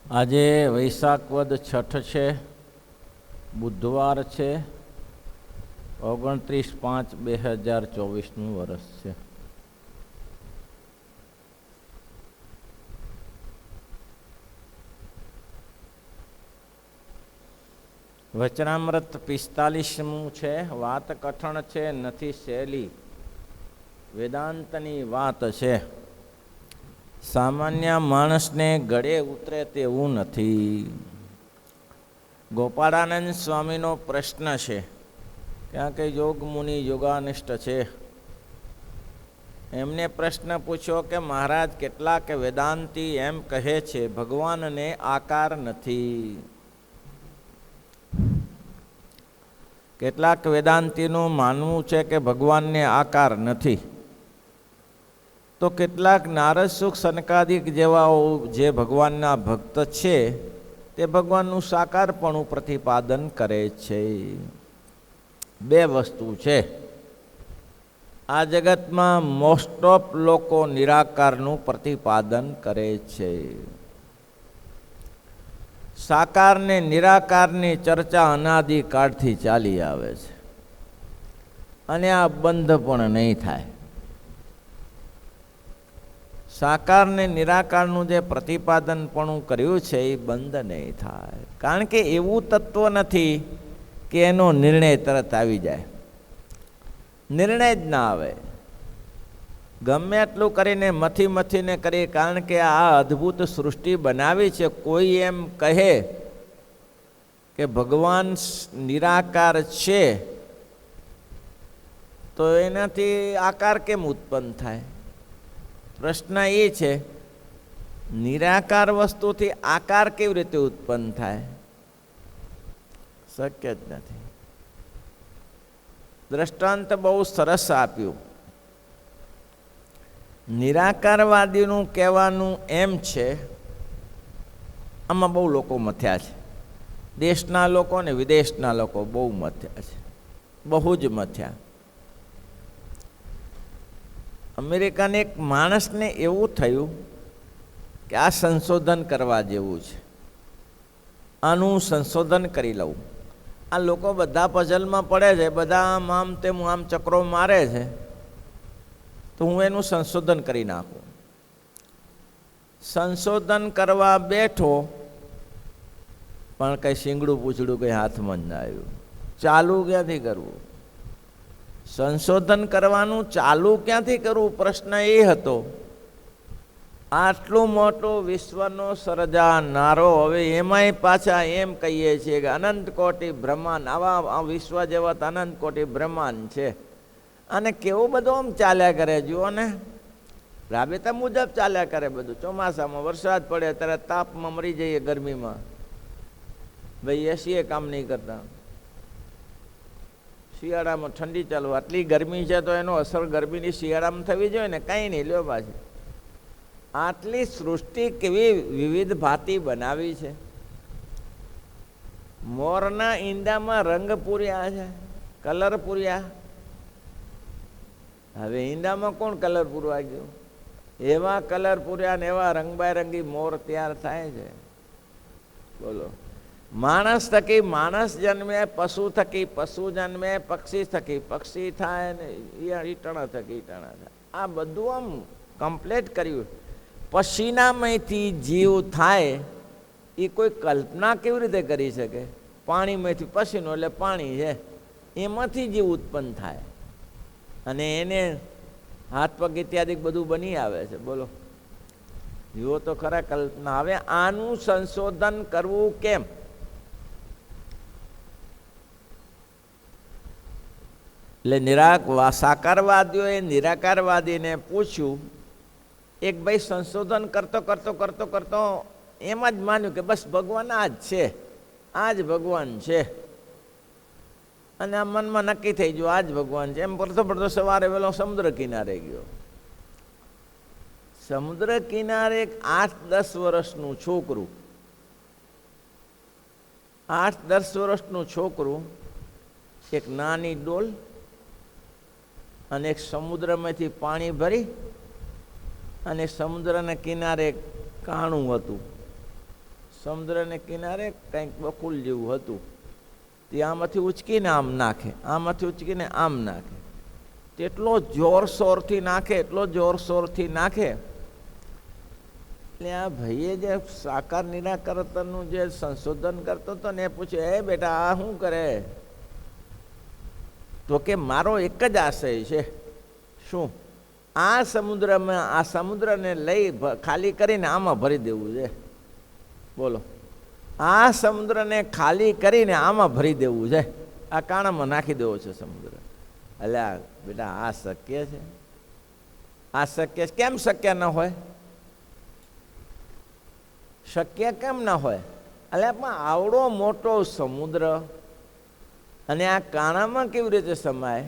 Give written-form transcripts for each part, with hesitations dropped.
આજે વૈશાખ વદ છઠ છે, બુધવાર છે, 29/5/2024 વર્ષ છે. વચનામૃત 45મું છે. વાત કઠણ છે નથી સહેલી, વેદાંતની વાત છે. સામાન્ય માણસને ગળે ઉતરે તેવું નથી. ગોપાળાનંદ સ્વામીનો પ્રશ્ન છે, કારણ કે યોગ મુનિ યોગાનિષ્ઠ છે. એમને પ્રશ્ન પૂછ્યો કે મહારાજ, કેટલાક વેદાંતી એમ કહે છે ભગવાનને આકાર નથી. કેટલાક વેદાંતીનું માનવું છે કે ભગવાનને આકાર નથી. તો કેટલાક નારદ સુખ સનકાદિક જેવાઓ જે ભગવાનના ભક્ત છે તે ભગવાનનું સાકારપણું પ્રતિપાદન કરે છે. બે વસ્તુ છે. આ જગતમાં મોસ્ટ ઓફ લોકો નિરાકારનું પ્રતિપાદન કરે છે. સાકાર ને નિરાકારની ચર્ચા અનાદિકાળથી ચાલી આવે છે, અને આ બંધ પણ નહીં થાય. સાકાર ને નિરાકારનું જે પ્રતિપાદન પણ કર્યું છે એ બંધ નહીં થાય, કારણ કે એવું તત્વ નથી કે એનો નિર્ણય તરત આવી જાય. નિર્ણય જ ના આવે. ગમે એટલું કરીને મથીને કરી, કારણ કે આ અદ્ભુત સૃષ્ટિ બનાવી છે. કોઈ એમ કહે કે ભગવાન નિરાકાર છે તો એનાથી આકાર કેમ ઉત્પન્ન થાય? પ્રશ્ન એ છે, નિરાકાર વસ્તુથી આકાર કેવી રીતે ઉત્પન્ન થાય? શક્ય જ નથી. દ્રષ્ટાંત બહુ સરસ આપ્યું. નિરાકારવાદીનું કહેવાનું એમ છે, આમાં બહુ લોકો મથ્યા છે. દેશના લોકો ને વિદેશના લોકો બહુ મથ્યા છે, બહુ જ મથ્યા. અમેરિકાને એક માણસને એવું થયું કે આ સંશોધન કરવા જેવું છે, આનું સંશોધન કરી લઉં. આ લોકો બધા પઝલમાં પડે છે, બધા આમ તેમ આમ ચક્રો મારે છે, તો હું એનું સંશોધન કરી નાખું. સંશોધન કરવા બેઠો પણ કંઈ શીંગડું પૂછડું કંઈ હાથમાં જ ના આવ્યું. ચાલુ ક્યાંથી કરવું? સંશોધન કરવાનું ચાલુ ક્યાંથી કરવું? પ્રશ્ન એ હતો. આટલું મોટો વિશ્વનો સર્જાનારો, હવે એમાંય પાછા એમ કહીએ છીએ કે અનંત કોટી બ્રહ્માંડ, આવા વિશ્વ જેવા અનંત કોટી બ્રહ્માંડ છે, અને કેવું બધું આમ ચાલ્યા કરે. જુઓ ને, રાબેતા મુજબ ચાલ્યા કરે બધું. ચોમાસામાં વરસાદ પડે ત્યારે તાપમાં મરી જઈએ, ગરમીમાં ભાઈ એસીએ કામ નહીં કરતા. શિયાળામાં ઠંડી ચાલુ, આટલી ગરમી છે તો એનો અસર ગરમીની શિયાળામાં થવી જોઈએ ને? કાંઈ નહીં. લ્યો પાછી આટલી સૃષ્ટિ કેવી વિવિધ ભાતી બનાવી છે. મોરના ઈંડામાં રંગ પૂર્યા છે, કલર પૂર્યા. હવે ઈંડામાં કોણ કલર પૂરવા ગયું? એવા કલર પૂર્યા ને એવા રંગબેરંગી મોર તૈયાર થાય છે. બોલો, માણસ થકી માણસ જન્મે, પશુ થકી પશુ જન્મે, પક્ષી થકી પક્ષી થાય ને ઈટણા થકી ઈટણા થાય. આ બધું આમ કમ્પ્લીટ કર્યું. પસીનામાંથી જીવ થાય એ કોઈ કલ્પના કેવી રીતે કરી શકે? પાણીમાંથી પસીનો એટલે પાણી છે, એમાંથી જીવ ઉત્પન્ન થાય, અને એને હાથ પગ ઇત્યાદિ બધું બની આવે છે. બોલો, જુઓ તો ખરા કલ્પના. હવે આનું સંશોધન કરવું કેમ? એટલે સાકારવાદીઓએ નિરાકારવાદીને પૂછ્યું. એક ભાઈ સંશોધન કરતો એમ જ માન્યું કે બસ ભગવાન આ જ છે, આ જ ભગવાન છે, અને આ મનમાં નક્કી થઈ ગયું આ જ ભગવાન છે. એમ પડતો સવારે વહેલો સમુદ્ર કિનારે ગયો. સમુદ્ર કિનારે 8-10 વર્ષનું છોકરું, 8-10 વર્ષનું છોકરું એક નાની ડોલ અને એક સમુદ્રમાંથી પાણી ભરી અને સમુદ્રના કિનારે કાણું હતું, સમુદ્રને કિનારે કંઈક બકુલ જેવું હતું. તે આમાંથી ઉચકીને આમ નાખે, આમાંથી ઉચકીને આમ નાખે. તેટલો જોરશોરથી નાખે, એટલો જોરશોરથી નાખે. એટલે આ ભાઈએ જે સાકાર નિરાકરણનું જે સંશોધન કરતો હતો ને એ પૂછે, એ બેટા આ શું કરે? તો કે મારો એક જ આશય છે. શું? આ સમુદ્રમાં, આ સમુદ્રને લઈ ખાલી કરીને આમાં ભરી દેવું છે. બોલો, આ સમુદ્રને ખાલી કરીને આમાં ભરી દેવું છે, આ કાણામાં નાખી દેવો છે સમુદ્ર. અલ્યા બેટા આ શક્ય છે? આ શક્ય કેમ શક્ય ન હોય? શક્ય કેમ ના હોય? અલ્યા પણ આવડો મોટો સમુદ્ર અને આ કાણામાં કેવી રીતે સમાય?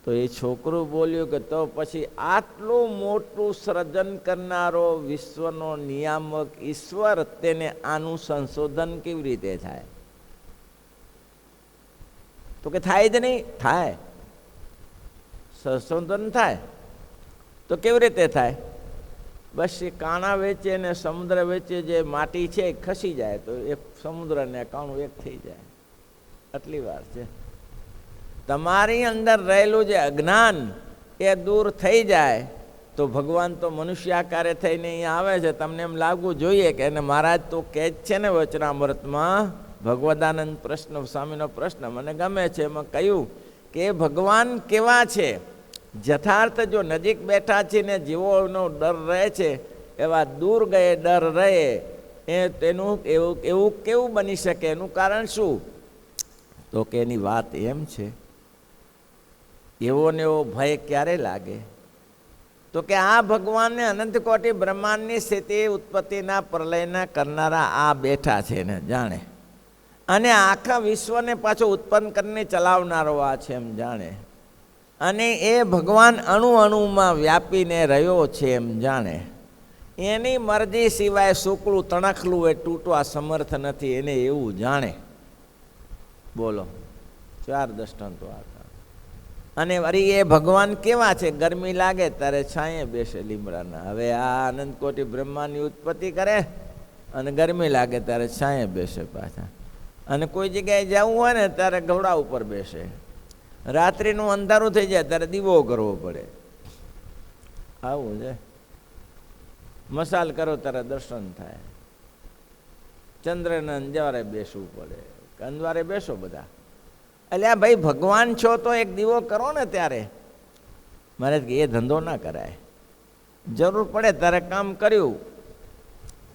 તો એ છોકરું બોલ્યું કે તો પછી આટલું મોટું સર્જન કરનારો વિશ્વનો નિયામક ઈશ્વર, તેને આનું સંશોધન કેવી રીતે થાય? તો કે થાય જ નહીં. થાય, સંશોધન થાય. તો કેવી રીતે થાય? બસ એ કાણા વેચે ને સમુદ્ર વેચે જે માટી છે એ ખસી જાય તો એ સમુદ્ર ને કાણું એક થઈ જાય. આટલી વાર છે. તમારી અંદર રહેલું જે અજ્ઞાન એ દૂર થઈ જાય તો ભગવાન તો મનુષ્ય આકારે થઈને અહીંયા આવે છે. તમને એમ લાગવું જોઈએ કે એને મહારાજ તો કહે જ છે ને વચનામૃતમાં, ભગવદાનંદ પ્રશ્ન, સ્વામીનો પ્રશ્ન મને ગમે છે. એમાં કહ્યું કે ભગવાન કેવા છે? યથાર્થ જો નજીક બેઠા છે ને જીવોનો ડર રહે છે એવા દૂર ગયે ડર રહે, એ તેનું એવું કેવું બની શકે? એનું કારણ શું? તો કે એની વાત એમ છે, એવો ને એવો ભય ક્યારે લાગે? તો કે આ ભગવાનને અનંત કોટી બ્રહ્માંડની સ્થિતિ ઉત્પત્તિના પ્રલયના કરનારા આ બેઠા છે ને જાણે, અને આખા વિશ્વને પાછો ઉત્પન્ન કરીને ચલાવનારો આ છે એમ જાણે, અને એ ભગવાન અણુ અણુમાં વ્યાપીને રહ્યો છે એમ જાણે. એની મરજી સિવાય શુક્લું તણખલું એ તૂટવા સમર્થ નથી, એને એવું જાણે. બોલો, 4 દ્રષ્ટાંતો હતા. અને વળી એ ભગવાન કેવા છે? ગરમી લાગે ત્યારે છાંયે બેસે લીમડાના. હવે આ અનંત કોટી બ્રહ્માંડની ઉત્પત્તિ કરે અને ગરમી લાગે ત્યારે છાંયે બેસે પાછા. અને કોઈ જગ્યાએ જવું હોય ને ત્યારે ઘોડા ઉપર બેસે. રાત્રિનું અંધારું થઈ જાય ત્યારે દીવો કરવો પડે. આવું છે. મસાલ કરો ત્યારે દર્શન થાય. ચંદ્રના અંજવારે બેસવું પડે, અંજવારે બેસો બધા. એટલે આ ભાઈ ભગવાન છો તો એક દીવો કરો ને ત્યારે. મારે એ ધંધો ના કરાય. જરૂર પડે ત્યારે કામ કર્યું.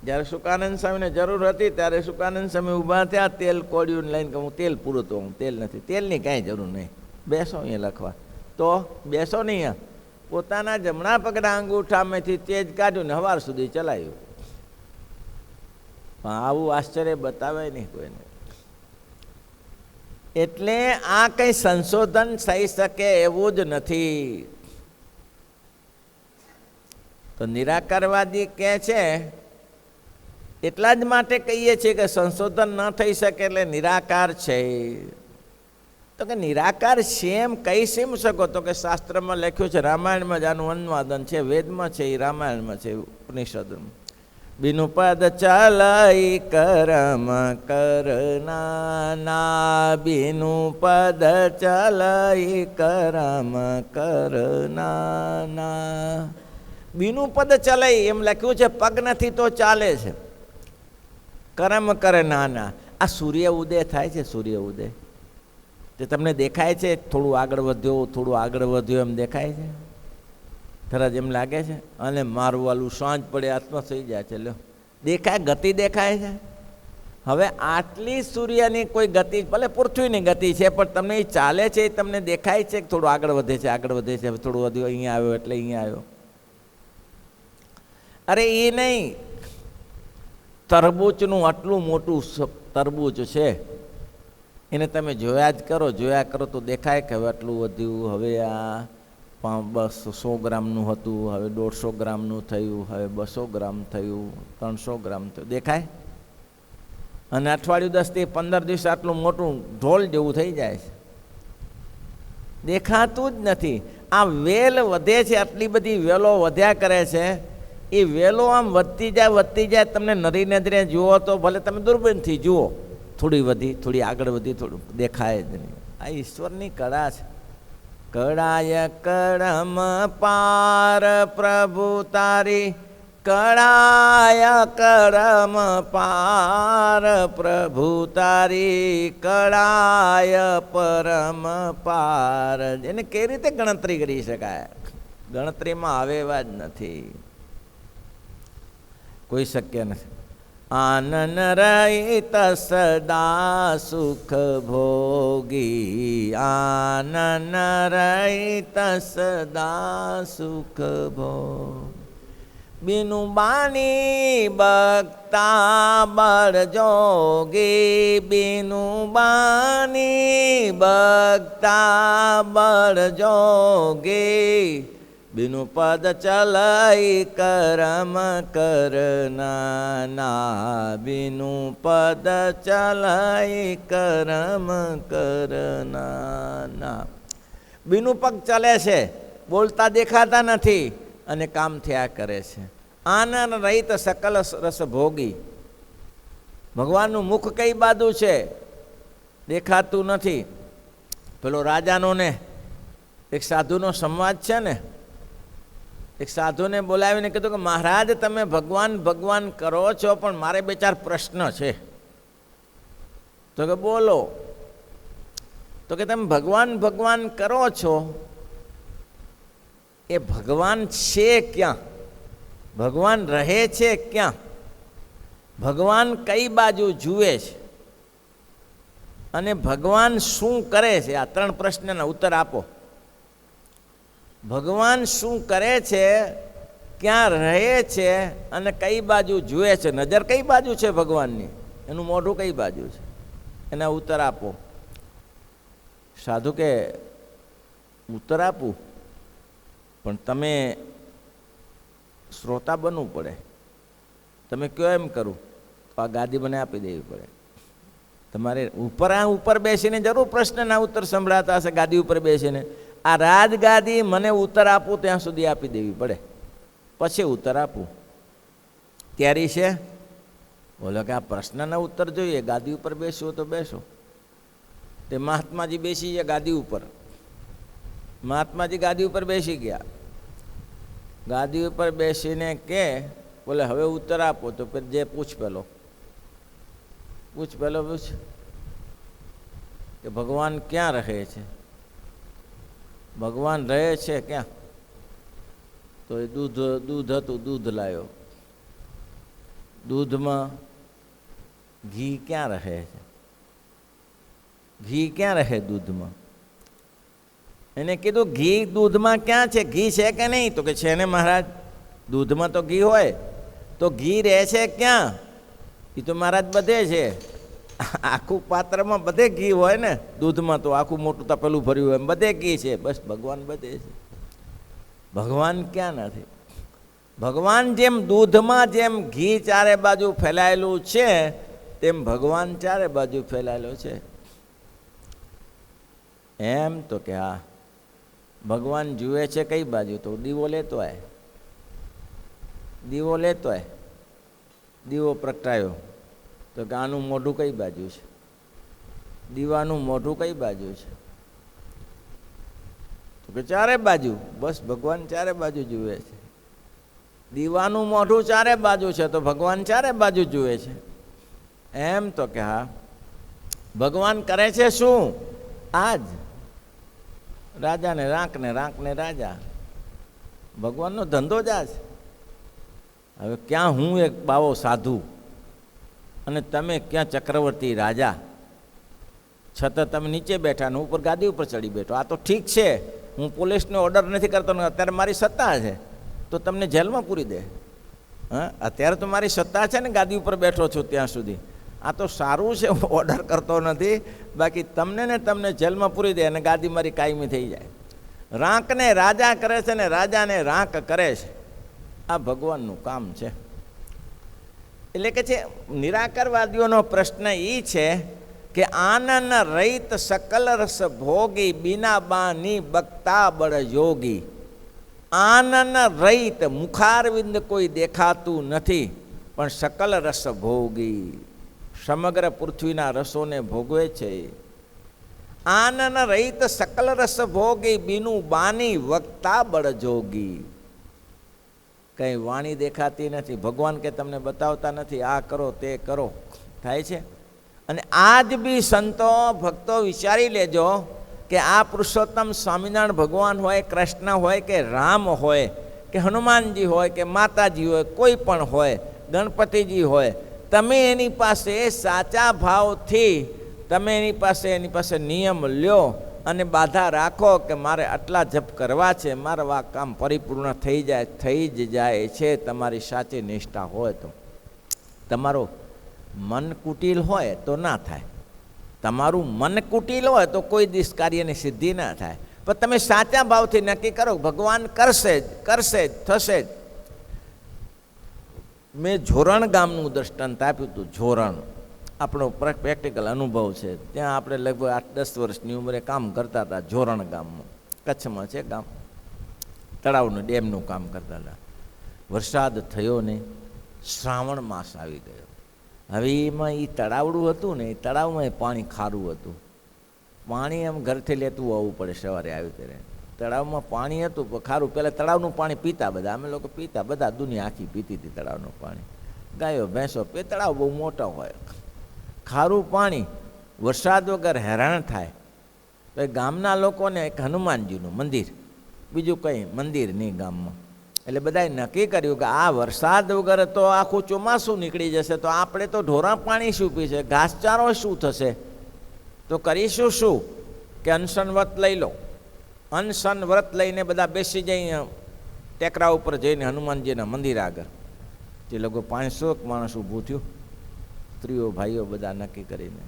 જ્યારે સુકાનંદ સ્વામીને જરૂર હતી ત્યારે સુકાનંદ સ્વામી ઊભા થયા, તેલ કોળિયું લઈને કે હું તેલ પૂરું, તો હું તેલ નથી. તેલની કાંઈ જરૂર નહીં, બેસો અહીંયા લખવા. તો બેસો નહીં, અહીંયા પોતાના જમણા પગના અંગૂઠામાંથી તેજ કાઢ્યું ને સવાર સુધી ચલાવ્યું. આવું આશ્ચર્ય બતાવે નહીં કોઈને. એટલે આ કંઈ સંશોધન થઈ શકે એવું જ નથી. તો નિરાકારવાદી કહે છે એટલા જ માટે કહીએ છીએ કે સંશોધન ન થઈ શકે એટલે નિરાકાર છે. તો કે નિરાકાર છે એમ કહી શેમ શકો? તો કે શાસ્ત્રમાં લખ્યું છે, રામાયણમાં જ આનું અનુવાદન છે, વેદમાં છે, એ રામાયણમાં છે, ઉપનિષદમાં. બિનુ પદ ચલઈ કરમ કરના, બિનુ પદ ચલઈ કરમ કરના. બિનુ પદ ચલઈ એમ લખ્યું છે, પગ નથી તો ચાલે છે. કરમ કરે નાના. આ સૂર્ય ઉદય થાય છે, સૂર્ય ઉદય તે તમને દેખાય છે? થોડું આગળ વધ્યો, થોડું આગળ વધ્યો એમ દેખાય છે? ખરા એમ લાગે છે? અને મારું વાલું સાંજ પડે આત્મા થઈ જાય છે. લો, દેખાય, ગતિ દેખાય છે. હવે આટલી સૂર્યની કોઈ ગતિ, ભલે પૃથ્વીની ગતિ છે, પણ તમને એ ચાલે છે એ તમને દેખાય છે કે થોડું આગળ વધે છે, આગળ વધે છે, થોડું વધ્યું, અહીંયા આવ્યો એટલે અહીંયા આવ્યો? અરે એ નહીં, તરબૂચનું આટલું મોટું તરબૂચ છે, એને તમે જોયા જ કરો, જોયા કરો તો દેખાય કે હવે આટલું વધ્યું, હવે આ 100 ગ્રામનું હતું, હવે 150 ગ્રામનું થયું, હવે 200 ગ્રામ થયું, 300 ગ્રામ થયું, દેખાય? અને અઠવાડિયું 10 થી 15 દિવસ આટલું મોટું ઢોલ જેવું થઈ જાય છે, દેખાતું જ નથી. આ વેલ વધે છે, આટલી બધી વેલો વધ્યા કરે છે, એ વેલો આમ વધતી જાય, તમને નરી નજરે જુઓ તો ભલે તમે દૂરબીનથી જુઓ, થોડી વધી, થોડી આગળ વધી, થોડું દેખાય જ નહીં. આ ઈશ્વરની કળા છે. કળાય કળમ પાર પ્રભુ તારી, કળાય કળમ પાર પ્રભુ તારી, કળાય પરમ પાર. એને કેવી રીતે ગણતરી કરી શકાય? ગણતરીમાં આવે એવા જ નથી, કોઈ શક્ય નથી. આનન રહિત સદા સુખ ભોગી, આનન રહિત સદા સુખ ભોગ. બીનુ બાની બગતા બળ જોગી, બીનુ બાની બગતા બળ જોગી, બીનુ પદ ચલઈ કરમ કરના, બીનુ પદ ચલઈ કરમ કરના. બીનુ પગ ચલે છે, બોલતા દેખાતા નથી અને કામ થયા કરે છે. આનંદ રહિત સકલ રસ ભોગી. ભગવાનનું મુખ કઈ બાજુ છે? દેખાતું નથી. પેલો રાજાનો ને એક સાધુનો સંવાદ છે ને, એક સાધુને બોલાવીને કીધું કે મહારાજ તમે ભગવાન ભગવાન કરો છો, પણ મારે બે ચાર પ્રશ્ન છે. તો કે બોલો. તો કે તમે ભગવાન ભગવાન કરો છો, એ ભગવાન છે ક્યાં? ભગવાન રહે છે ક્યાં? ભગવાન કઈ બાજુ જુએ છે? અને ભગવાન શું કરે છે? આ ત્રણ પ્રશ્નના ઉત્તર આપો. ભગવાન શું કરે છે, ક્યાં રહે છે અને કઈ બાજુ જુએ છે? નજર કઈ બાજુ છે ભગવાનની? એનું મોઢું કઈ બાજુ છે? એના ઉત્તર આપો. સાધુ કે ઉત્તર આપું, પણ તમે શ્રોતા બનવું પડે. તમે કયો એમ કરું તો આ ગાદી મને આપી દેવી પડે. તમારે ઉપર બેસીને જરૂર પ્રશ્નના ઉત્તર સંભળાતા હશે, ગાદી ઉપર બેસીને. આ રાજગાદી મને ઉત્તર આપું ત્યાં સુધી આપી દેવી પડે, પછી ઉત્તર આપું. તૈયારી છે? બોલો કે આ પ્રશ્નના ઉત્તર જોઈએ, ગાદી ઉપર બેસવું તો બેસો. તે મહાત્માજી બેસી ગયા ગાદી ઉપર. મહાત્માજી ગાદી ઉપર બેસી ગયા. ગાદી ઉપર બેસીને કે બોલે હવે ઉત્તર આપો. તો પછી જે પૂછ પેલો પૂછ કે ભગવાન ક્યાં રહે છે? ભગવાન રહે છે ક્યાં? તો એ દૂધ હતું, દૂધ લાવ્યો. દૂધમાં ઘી ક્યાં રહે છે? ઘી ક્યાં રહે દૂધમાં? એને કીધું ઘી દૂધમાં ક્યાં છે? ઘી છે કે નહીં? તો કે છે ને મહારાજ, દૂધમાં તો ઘી હોય. તો ઘી રહે છે ક્યાં? એ તો મહારાજ બધે છે. આખું પાત્રમાં બધે ઘી હોય ને. દૂધમાં તો આખું મોટું તપેલું ભર્યું હોય, બધે ઘી છે. બસ ભગવાન બધે છે. ભગવાન ક્યાં નથી? ભગવાન જેમ દૂધમાં જેમ ઘી ચારે બાજુ ફેલાયેલું છે, તેમ ભગવાન ચારે બાજુ ફેલાયેલો છે. એમ તો કે હા. ભગવાન જુએ છે કઈ બાજુ? તો દીવો લેતો હોય, દીવો લેતો હોય, દીવો પ્રગટાયો. તો કે આનું મોઢું કઈ બાજુ છે? દીવાનું મોઢું કઈ બાજુ છે? તો કે ચારે બાજુ. બસ ભગવાન ચારે બાજુ જુએ છે. દીવાનું મોઢું ચારે બાજુ છે તો ભગવાન ચારે બાજુ જુએ છે. એમ તો કે હા. ભગવાન કરે છે શું? આજ રાજાને રાંક ને રાજા. ભગવાનનો ધંધો જ આ છે. હવે ક્યાં હું એક બાવો સાધુ અને તમે ક્યાં ચક્રવર્તી રાજા, છતાં તમે નીચે બેઠા ને ઉપર ગાદી ઉપર ચડી બેઠો. આ તો ઠીક છે, હું પોલીસનો ઓર્ડર નથી કરતો, અત્યારે મારી સત્તા છે તો તમને જેલમાં પૂરી દે. હા, અત્યારે તો મારી સત્તા છે ને, ગાદી ઉપર બેઠો છું ત્યાં સુધી. આ તો સારું છે, હું ઓર્ડર કરતો નથી. બાકી તમને ને તમને જેલમાં પૂરી દે અને ગાદી મારી કાયમી થઈ જાય. રાંકને રાજા કરે છે ને રાજાને રાંક કરે છે. આ ભગવાનનું કામ છે. એટલે કે છે નિરાકરવાદીઓનો પ્રશ્ન એ છે કે આનન રહિત સકલ રસ ભોગી, બીના બાની બક્તા બળ યોગી. આનન રહિત મુખારવિંદ કોઈ દેખાતું નથી, પણ સકલ રસ ભોગી, સમગ્ર પૃથ્વીના રસોને ભોગવે છે. આનન રહિત સકલ રસ ભોગી, બીનું બાની વક્તા બળ જોગી. કંઈ વાણી દેખાતી નથી, ભગવાન કે તમને બતાવતા નથી આ કરો તે કરો, થાય છે. અને આજ બી સંતો ભક્તો વિચારી લેજો કે આ પુરુષોત્તમ સ્વામિનારાયણ ભગવાન હોય, કૃષ્ણ હોય કે રામ હોય કે હનુમાનજી હોય કે માતાજી હોય, કોઈ પણ હોય, ગણપતિજી હોય, તમે એની પાસે સાચા ભાવથી તમે એની પાસે નિયમ લ્યો અને બાધા રાખો કે મારે આટલા જપ કરવા છે, મારું આ કામ પરિપૂર્ણ થઈ જ જાય છે. તમારી સાચી નિષ્ઠા હોય તો. તમારો મન કુટિલ હોય તો ના થાય, તમારું મન કુટિલ હોય તો કોઈ દિવસ કાર્યની સિદ્ધિ ના થાય. પણ તમે સાચા ભાવથી નક્કી કરો ભગવાન કરશે જ થશે જ. મેં ઝોરણ ગામનું દ્રષ્ટાંત આપ્યું હતું. ઝોરણ આપણો પ્રેક્ટિકલ અનુભવ છે. ત્યાં આપણે લગભગ 8-10 વર્ષની ઉંમરે કામ કરતા હતા. ઝોરણ ગામમાં, કચ્છમાં છે ગામ, તળાવનું ડેમનું કામ કરતા હતા. વરસાદ થયો ને શ્રાવણ માસ આવી ગયો. હવે એમાં એ તળાવડું હતું ને, એ તળાવમાં પાણી ખારું હતું. પાણી એમ ઘરથી લેતું આવવું પડે સવારે આવી ત્યારે. તળાવમાં પાણી હતું પણ ખારું. પહેલાં તળાવનું પાણી પીતા બધા, અમે લોકો પીતા, બધા દુનિયા આખી પીતી હતી તળાવનું પાણી. ગાયો ભેંસો પે, તળાવ બહુ મોટા હોય, ખારું પાણી. વરસાદ વગર હેરાન થાય. તો એ ગામના લોકોને એક હનુમાનજીનું મંદિર, બીજું કંઈ મંદિર નહીં ગામમાં. એટલે બધાએ નક્કી કર્યું કે આ વરસાદ વગર તો આખું ચોમાસું નીકળી જશે, તો આપણે તો ઢોરા પાણી શું પીશે, ઘાસચારો શું થશે, તો કરીશું શું કે અનશન વ્રત લઈ લો. અનશન વ્રત લઈને બધા બેસી જઈએ ટેકરા ઉપર જઈને હનુમાનજીના મંદિર આગળ. જે લોકો 500 માણસ ઊભું થયું, સ્ત્રીઓ ભાઈઓ બધા નક્કી કરીને,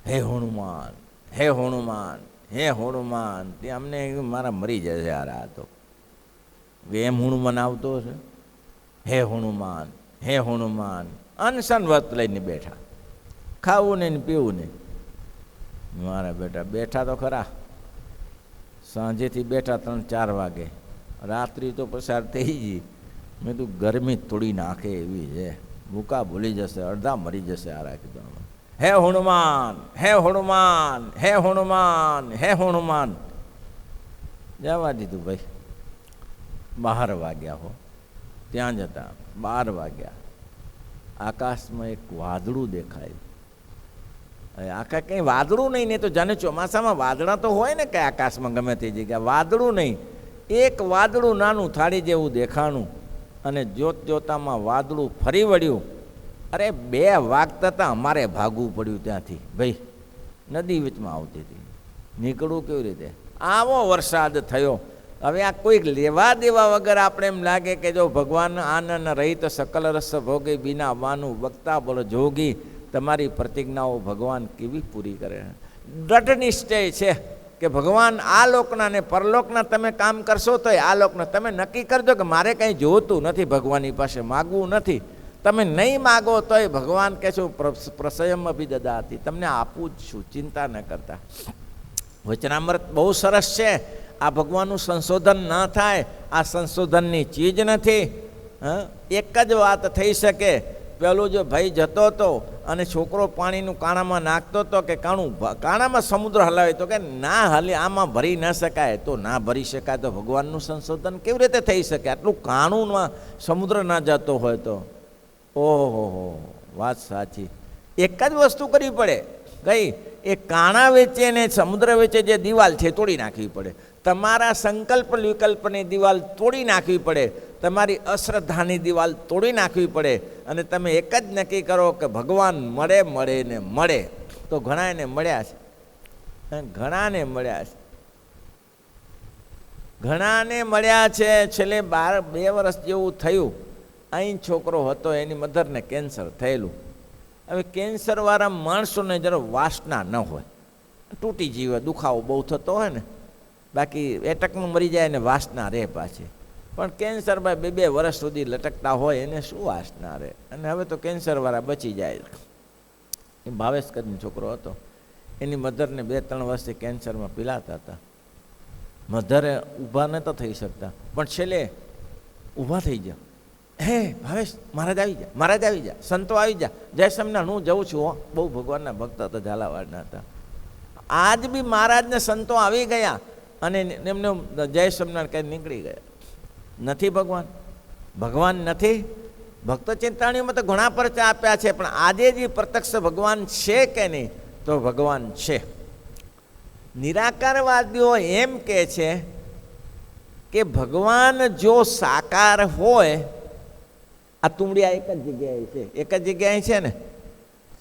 હે હનુમાન, હે હનુમાન, હે હનુમાન. તે અમને મારા મરી જશે યાર આ તો. એમ હનુમાન આવતો છે, હે હનુમાન, હે હનુમાન. અનશન વ્રત લઈને બેઠા, ખાવું નહીં ને પીવું નહીં. મારા બેટા બેઠા તો ખરા, સાંજેથી બેઠા 3-4 વાગે, રાત્રિ તો પસાર થઈ ગઈ. મેં તું ગરમી તોડી નાખે એવી છે, ભૂકા ભૂલી જશે, અડધા મરી જશે આ રાખી. હે હનુમાન, હે હનુમાન, હે હનુમાન, હે હનુમાન. જવા દીધું ભાઈ. 12 વાગ્યા હો, ત્યાં જતા 12 વાગ્યા. આકાશમાં એક વાદળું દેખાય. આખા કંઈ વાદળું નહીં ને, તો જાણે ચોમાસામાં વાદળા તો હોય ને કે આકાશમાં ગમે તે જગ્યા, વાદળું નહીં. એક વાદળું નાનું થાળી જેવું દેખાણું, અને જોતામાં વાદળું ફરી વળ્યું. અરે 2 વાગતા હતા, અમારે ભાગવું પડ્યું ત્યાંથી ભાઈ. નદી વચમાં આવતી હતી, નીકળવું કેવી રીતે? આવો વરસાદ થયો. હવે આ કોઈક લેવા દેવા વગર આપણે એમ લાગે કે જો ભગવાન આનંદ રહિત સકલ રસ ભોગી, બીના વાનું વક્તા બોલ જોગી. તમારી પ્રતિજ્ઞાઓ ભગવાન કેવી પૂરી કરે. દ્રઢ નિશ્ચય છે કે ભગવાન આ લોકના ને પરલોકના તમે કામ કરશો તો આ લોકના તમે નક્કી કરજો કે મારે કંઈ જોતું નથી, ભગવાનની પાસે માગવું નથી. તમે નહીં માગો તોય ભગવાન કહે છું પ્રસયમ અભિદદાતી, તમને આપું જ છું, ચિંતા ન કરતા. વચનામૃત બહુ સરસ છે. આ ભગવાનનું સંશોધન ન થાય, આ સંશોધનની ચીજ નથી. એક જ વાત થઈ શકે. પેલું જો ભાઈ જતો હતો અને છોકરો પાણીનું કાણામાં નાખતો હતો કે કાણામાં સમુદ્ર હલાવે, તો કે ના હલે, આમાં ભરી ન શકાય. તો ના ભરી શકાય તો ભગવાનનું સંશોધન કેવી રીતે થઈ શકે? આટલું કાણુંમાં સમુદ્ર ના જતો હોય તો. ઓહો, વાત સાચી. એક જ વસ્તુ કરવી પડે. કઈ? એ કાણા વેચે ને સમુદ્ર વેચે જે દિવાલ છે તોડી નાખવી પડે. તમારા સંકલ્પ વિકલ્પની દિવાલ તોડી નાખવી પડે. તમારી અશ્રદ્ધાની દિવાલ તોડી નાખવી પડે. અને તમે એક જ નક્કી કરો કે ભગવાન મળે ને મળે. તો ઘણાને મળ્યા છે, ઘણાને મળ્યા છે, ઘણાને મળ્યા છે. છેલ્લે 2 વર્ષ જેવું થયું. અહીં છોકરો હતો, એની મધરને કેન્સર થયેલું. હવે કેન્સરવાળા માણસોને જરા વાસના ન હોય, તૂટી જીવે, દુખાવો બહુ થતો હોય ને, બાકી એટકમાં મરી જાય ને વાસના રહે પાછી. પણ કેન્સર ભાઈ 2 વર્ષ સુધી લટકતા હોય, એને શું વાસના રહે? અને હવે તો કેન્સરવાળા બચી જાય. એ ભાવેશ કરીને છોકરો હતો, એની મધરને 2-3 વર્ષથી કેન્સરમાં પીલાતા હતા. મધરે ઊભા નહોતા થઈ શકતા, પણ છેલ્લે ઊભા થઈ ગયા. હે ભાવેશ, મહારાજ આવી જા, મહારાજ આવી જા, સંતો આવી જા, જય સ્વામિનારાયણ, હું જઉં છું. હો, બહુ ભગવાનના ભક્ત હતા, ઝાલાવાડના હતા. આજ બી મહારાજને સંતો આવી ગયા અને એમને જય સ્વામિનારાયણ કહી નીકળી ગયા. નથી ભગવાન? ભગવાન નથી. ભક્ત ચિંતામણીમાં તો ઘણા પરચા આપ્યા છે, પણ આજે જે પ્રત્યક્ષ ભગવાન છે કે નહીં, તો ભગવાન છે. નિરાકારવાદીઓ એમ કહે છે કે ભગવાન જો સાકાર હોય, આ તુંડિયા એક જ જગ્યાએ છે, એક જ જગ્યાએ છે ને,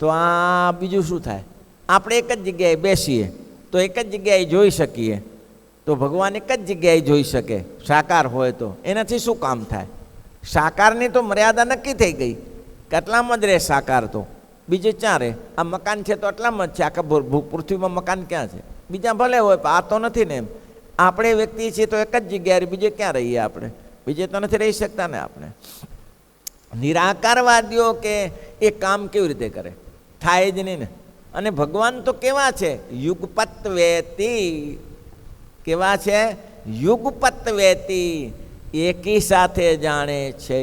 તો આ બીજું શું થાય? આપણે એક જ જગ્યાએ બેસીએ તો એક જ જગ્યાએ જોઈ શકીએ, તો ભગવાન એક જ જગ્યાએ જોઈ શકે સાકાર હોય તો. એનાથી શું કામ થાય? સાકારની તો મર્યાદા નક્કી થઈ ગઈ કે આટલામાં જ રહે સાકાર, તો બીજે ક્યાં રહે? આ મકાન છે તો આટલામાં જ છે, આખા પૃથ્વીમાં મકાન ક્યાં છે? બીજા ભલે હોય પણ આ તો નથી ને. એમ આપણે વ્યક્તિ છીએ તો એક જ જગ્યાએ, બીજે ક્યાં રહીએ આપણે? બીજે તો નથી રહી શકતા ને આપણે. નિરાકારવાદીઓ કે એ કામ કેવી રીતે કરે? થાય જ નહીં ને. અને ભગવાન તો કેવા છે? યુગપત વેતી. કેવા છે? યુગપત વેતી, એકી સાથે જાણે છે.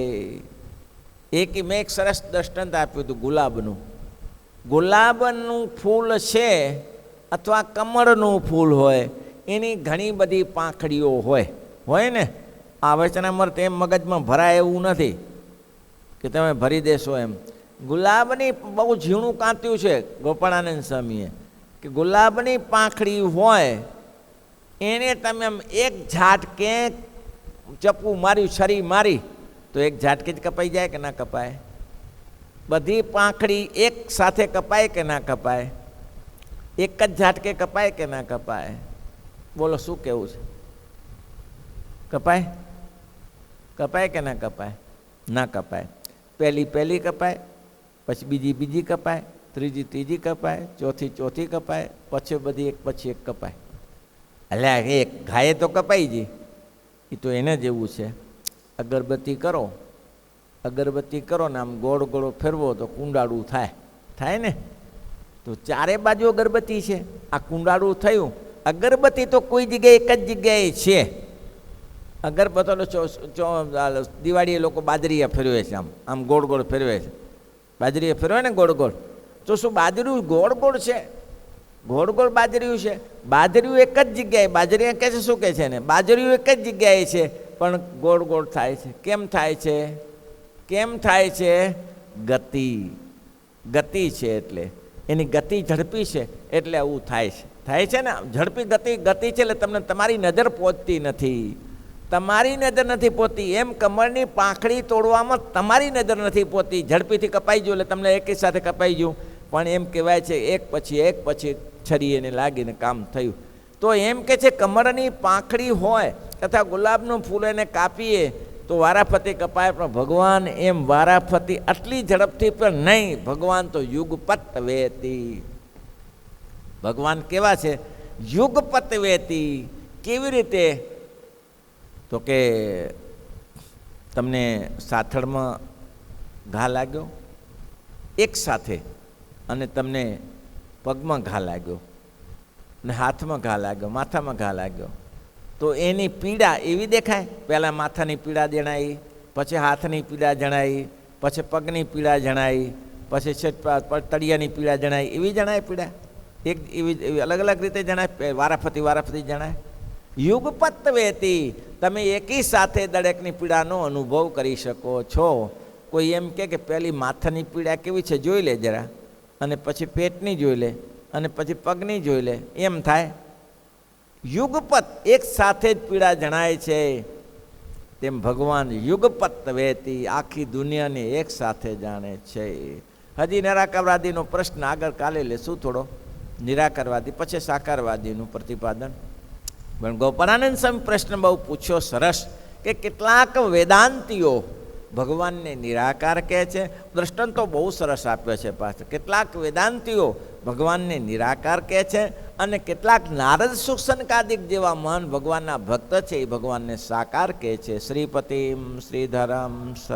મેં એક સરસ દ્રષ્ટાંત આપ્યું હતું ગુલાબનું. ગુલાબનું ફૂલ છે અથવા કમળનું ફૂલ હોય, એની ઘણી બધી પાંખડીઓ હોય ને. આ વચનામૃત એમ મગજમાં ભરાય એવું નથી કે તમે ભરી દેશો એમ. ગુલાબની બહુ ઝીણું કાંત્યું છે ગોપાળાનંદ સ્વામીએ, કે ગુલાબની પાંખડી હોય એને તમે આમ એક ઝાટકે ચપ્પુ માર્યું, છરી મારી, તો એક ઝાટકે જ કપાઈ જાય કે ના કપાય? બધી પાંખડી એક સાથે કપાય કે ના કપાય? એક જ ઝાટકે કપાય કે ના કપાય? બોલો શું કેવું છે? કપાય? કપાય કે ના કપાય? ના કપાય. પહેલી કપાય, પછી બીજી કપાય, ત્રીજી કપાય, ચોથી કપાય, પછી બધી એક પછી એક કપાય. એટલે એક ઘાયે તો કપાઈ ગઈ. એ તો એને જેવું છે. અગરબત્તી કરો ને આમ ગોળ ગોળો ફેરવો તો કુંડાળું થાય ને. તો ચારે બાજુ અગરબત્તી છે, આ કુંડાળું થયું. અગરબત્તી તો કોઈ જગ્યાએ એક જ જગ્યાએ છે. અગરબત્તી દિવાળીએ લોકો બાજરીયા ફેરવે છે, આમ ગોળ ગોળ ફેરવે છે. બાજરીયા ફેરવે ને ગોળ ગોળ, તો શું બાજરીયું ગોળ ગોળ છે? ગોળ ગોળ બાજરીયું છે. બાજરીયું એક જ જગ્યાએ, બાજરીયા કહે છે શું કહે છે ને, બાજરીયું એક જ જગ્યાએ છે પણ ગોળ ગોળ થાય છે. કેમ થાય છે? ગતિ છે, એટલે એની ગતિ ઝડપી છે એટલે આવું થાય છે ને. ઝડપી ગતિ છે એટલે તમને તમારી નજર પહોંચતી નથી. એમ કમળની પાંખડી તોડવામાં તમારી નજર નથી પહોંચતી. ઝડપીથી કપાઈ ગયું એટલે તમને એકી સાથે કપાઈ ગયું, પણ એમ કહેવાય છે એક પછી છરી એને લાગીને કામ થયું. તો એમ કે છે કમળની પાંખડી હોય તથા ગુલાબનું ફૂલ એને કાપીએ તો વારાફરતી કપાય, પણ ભગવાન એમ વારાફરતી આટલી ઝડપથી પણ નહીં. ભગવાન તો યુગપત વેતી. ભગવાન કેવા છે? યુગપત વેતી. કેવી રીતે? તો કે તમને સાથળમાં ઘા લાગ્યો એક સાથે, અને તમને પગમાં ઘા લાગ્યો, ને હાથમાં ઘા લાગ્યો, માથામાં ઘા લાગ્યો, તો એની પીડા એવી દેખાય? પહેલાં માથાની પીડા જણાવી, પછી હાથની પીડા જણાવી, પછી પગની પીડા જણાવી, પછી તળિયાની પીડા જણાવી. એવી જણાય પીડા? એવી અલગ અલગ રીતે જણાય? વારાફરતી જણાય? યુગપત વેતી. તમે એકી સાથે દરેકની પીડાનો અનુભવ કરી શકો છો. કોઈ એમ કે પહેલી માથાની પીડા કેવી છે જોઈ લે જરા, અને પછી પેટની જોઈ લે, અને પછી પગની જોઈ લે, એમ થાય? યુગપત એક સાથે જ પીડા જણાય છે. તેમ ભગવાન યુગપત વેતી, આખી દુનિયાને એક સાથે જાણે છે. હજી નિરાકારવાદીનો પ્રશ્ન આગળ કાલે લેશું થોડો, નિરાકારવાદી પછી સાકારવાદીનું પ્રતિપાદન. પણ ગોપાળાનંદ સ્વામી પ્રશ્ન બહુ પૂછ્યો સરસ, કે કેટલાક વેદાંતીઓ ભગવાનને નિરાકાર કહે છે. દ્રષ્ટાંતો બહુ સરસ આપ્યો છે પાછળ. કેટલાક વેદાંતીઓ ભગવાનને નિરાકાર કહે છે, અને કેટલાક નારદ સુસનકાદિક જેવા મહાન ભગવાનના ભક્ત છે એ ભગવાનને સાકાર કહે છે. શ્રીપતિમ શ્રીધરમ